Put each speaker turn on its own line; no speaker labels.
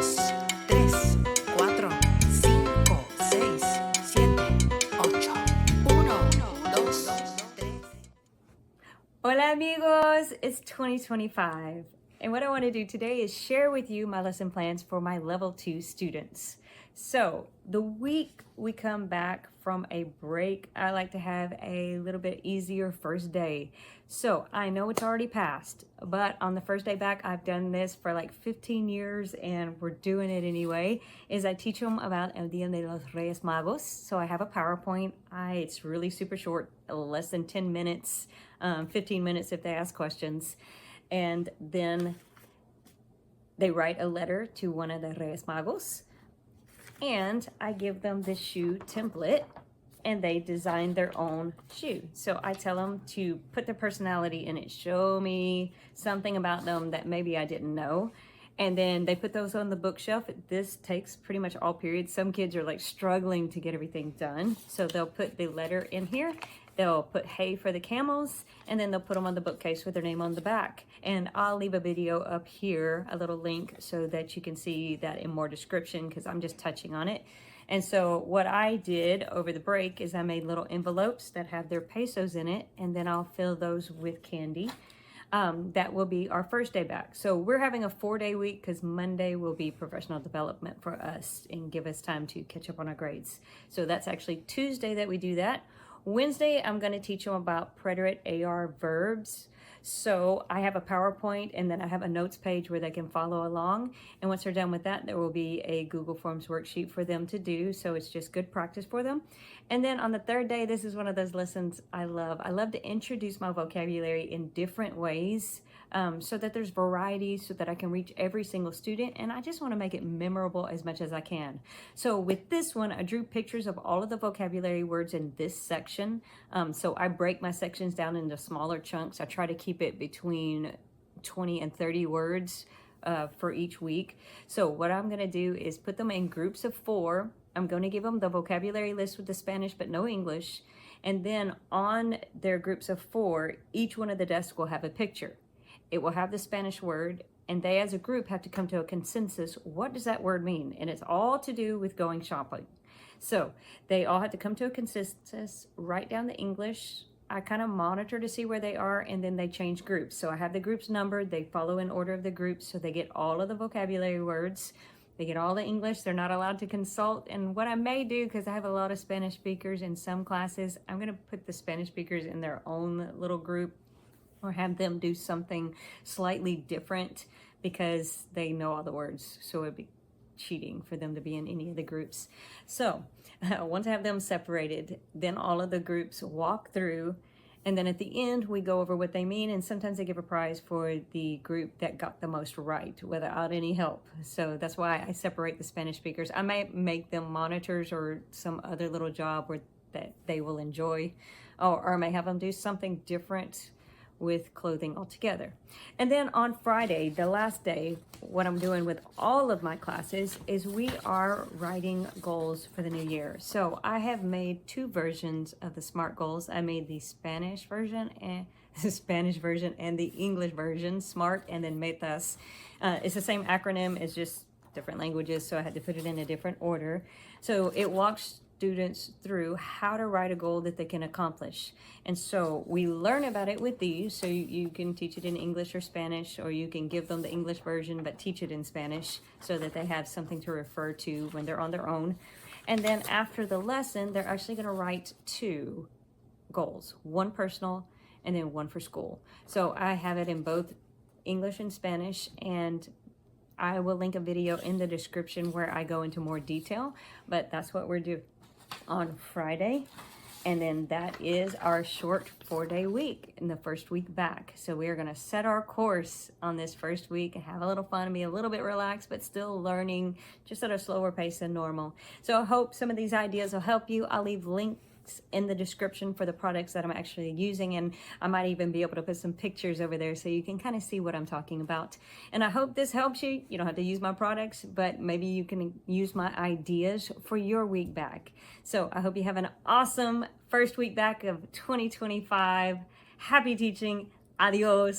dos, tres, cuatro, cinco, seis, siete, ocho. Uno, dos, tres.
Hola amigos, it's 2025 and what I want to do today is share with you my lesson plans for my level 2 students. So the week we come back from a break, I like to have a little bit easier first day. So I know it's already passed, but on the first day back, I've done this for like 15 years and we're doing it anyway, is I teach them about El Día de los Reyes Magos. So I have a PowerPoint. It's really super short, less than 10 minutes, 15 minutes if they ask questions. And then they write a letter to one of the Reyes Magos. And I give them this shoe template and they design their own shoe. So I tell them to put their personality in it, show me something about them that maybe I didn't know. And then they put those on the bookshelf. This takes pretty much all periods. Some kids are like struggling to get everything done. So they'll put the letter in here. They'll put hay for the camels, and then they'll put them on the bookcase with their name on the back. And I'll leave a video up here, a little link, so that you can see that in more description because I'm just touching on it. And so what I did over the break is I made little envelopes that have their pesos in it, and then I'll fill those with candy. That will be our first day back. So we're having a 4-day week because Monday will be professional development for us and give us time to catch up on our grades. So that's actually Tuesday that we do that. Wednesday, I'm going to teach them about Preterite AR verbs. So I have a PowerPoint and then I have a notes page where they can follow along. And once they're done with that, there will be a Google Forms worksheet for them to do. So it's just good practice for them. And then on the third day, this is one of those lessons I love. I love to introduce my vocabulary in different ways so that there's variety, so that I can reach every single student. And I just want to make it memorable as much as I can. So with this one, I drew pictures of all of the vocabulary words in this section. So I break my sections down into smaller chunks. I try to keep it between 20 and 30 words for each week. So what I'm going to do is put them in groups of 4. I'm going to give them the vocabulary list with the Spanish but no English. And then on their groups of 4, each one of the desks will have a picture. It will have the Spanish word, and they as a group have to come to a consensus. What does that word mean? And it's all to do with going shopping. So they all have to come to a consensus, write down the English. I kind of monitor to see where they are, and then they change groups. So I have the groups numbered. They follow in order of the groups, so they get all of the vocabulary words. They get all the English. They're not allowed to consult. And what I may do, because I have a lot of Spanish speakers in some classes, I'm going to put the Spanish speakers in their own little group or have them do something slightly different because they know all the words. So it'd be cheating for them to be in any of the groups. So once I have them separated, then all of the groups walk through, and then at the end we go over what they mean, and sometimes they give a prize for the group that got the most right without any help. So that's why I separate the Spanish speakers. I may make them monitors or some other little job where that they will enjoy, or I may have them do something different with clothing altogether. And then on Friday, the last day, what I'm doing with all of my classes is we are writing goals for the new year. So I have made 2 versions of the SMART goals. I made the Spanish version and the English version, SMART and then Metas. It's the same acronym, it's just different languages, so I had to put it in a different order. So it walks students through how to write a goal that they can accomplish. And so we learn about it with these, so you can teach it in English or Spanish, or you can give them the English version but teach it in Spanish so that they have something to refer to when they're on their own. And then after the lesson, they're actually going to write 2 goals, one personal and then one for school. So I have it in both English and Spanish, and I will link a video in the description where I go into more detail, but that's what we're doing on Friday. And then that is our short 4-day week in the first week back. So we are going to set our course on this first week and have a little fun and be a little bit relaxed, but still learning just at a slower pace than normal. So I hope some of these ideas will help you. I'll leave links in the description for the products that I'm actually using, and I might even be able to put some pictures over there so you can kind of see what I'm talking about. And I hope this helps you. You don't have to use my products, but maybe you can use my ideas for your week back. So I hope you have an awesome first week back of 2025. Happy teaching. Adios.